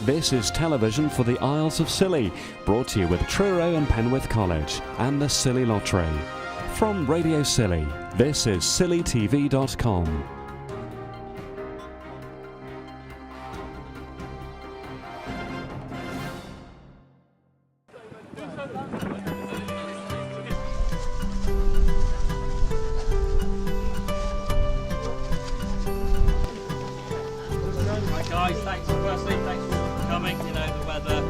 This is television for the Isles of Scilly, brought to you with Truro and Penwith College and the Scilly Lottery. From Radio Scilly, this is scillytv.com. Guys, thanks for coming. You know, the weather,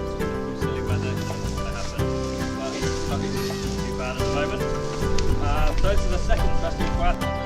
silly weather, that happens. But it's not too bad at the moment. So this is the second Tresco Triathlon.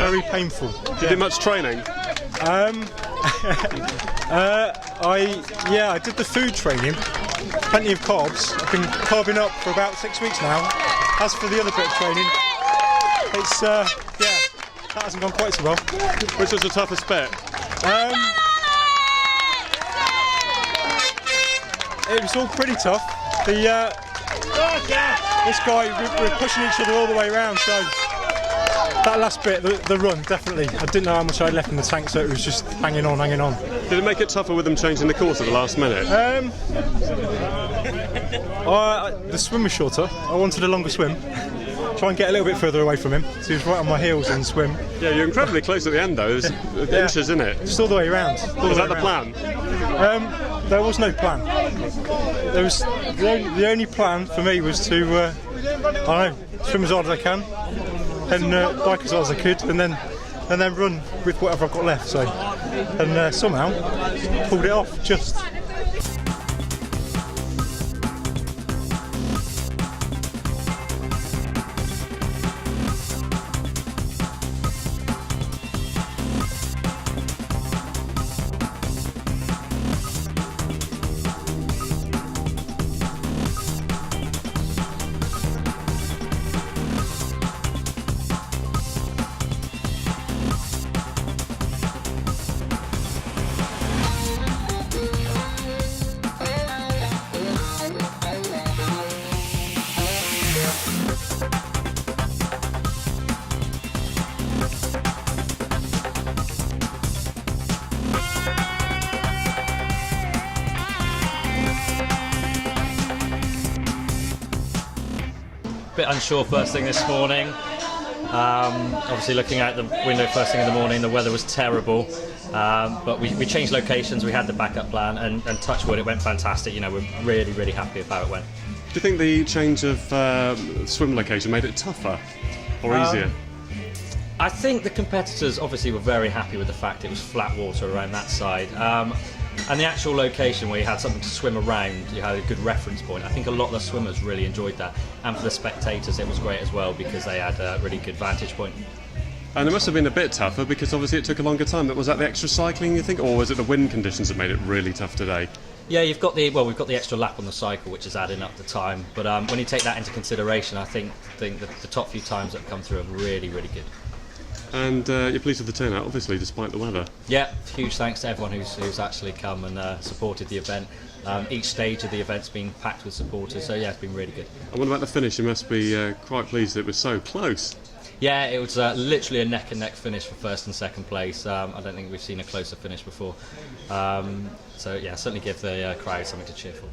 very painful. Did you do much training? I did the food training, plenty of carbs. I've been carving up for about 6 weeks now. As for the other bit of training, it's that hasn't gone quite so well. Which was the toughest bit? It was all pretty tough. This guy, we're pushing each other all the way around, so that last bit, the run, definitely. I didn't know how much I had left in the tank, so it was just hanging on. Did it make it tougher with them changing the course at the last minute? The swim was shorter. I wanted a longer swim. Try and get a little bit further away from him. So he was right on my heels in the swim. Yeah, you're incredibly close at the end though. It was inches, isn't it? Just all the way around. Was that the plan? There was no plan. There was the only plan for me was to swim as hard as I can and bike as hard as I could, and then run with whatever I've got left. So, and somehow pulled it off just. Bit unsure first thing this morning. Obviously looking out the window first thing in the morning, the weather was terrible, but we changed locations, we had the backup plan, and touch wood, it went fantastic. You know, we're really happy with how it went. Do you think the change of swim location made it tougher or easier? I think the competitors obviously were very happy with the fact it was flat water around that side. And the actual location where you had something to swim around, you had a good reference point. I think a lot of the swimmers really enjoyed that. And for the spectators it was great as well because they had a really good vantage point. And it must have been a bit tougher because obviously it took a longer time. Was that the extra cycling you think, or was it the wind conditions that made it really tough today? Yeah, we've got the extra lap on the cycle, which is adding up the time. But when you take that into consideration, I think the top few times that have come through are really good. And you're pleased with the turnout, obviously, despite the weather. Yeah, huge thanks to everyone who's actually come and supported the event. Each stage of the event's been packed with supporters, so yeah, it's been really good. And what about the finish? You must be quite pleased it was so close. Yeah, it was literally a neck and neck finish for first and second place. I don't think we've seen a closer finish before. So yeah, certainly give the crowd something to cheer for.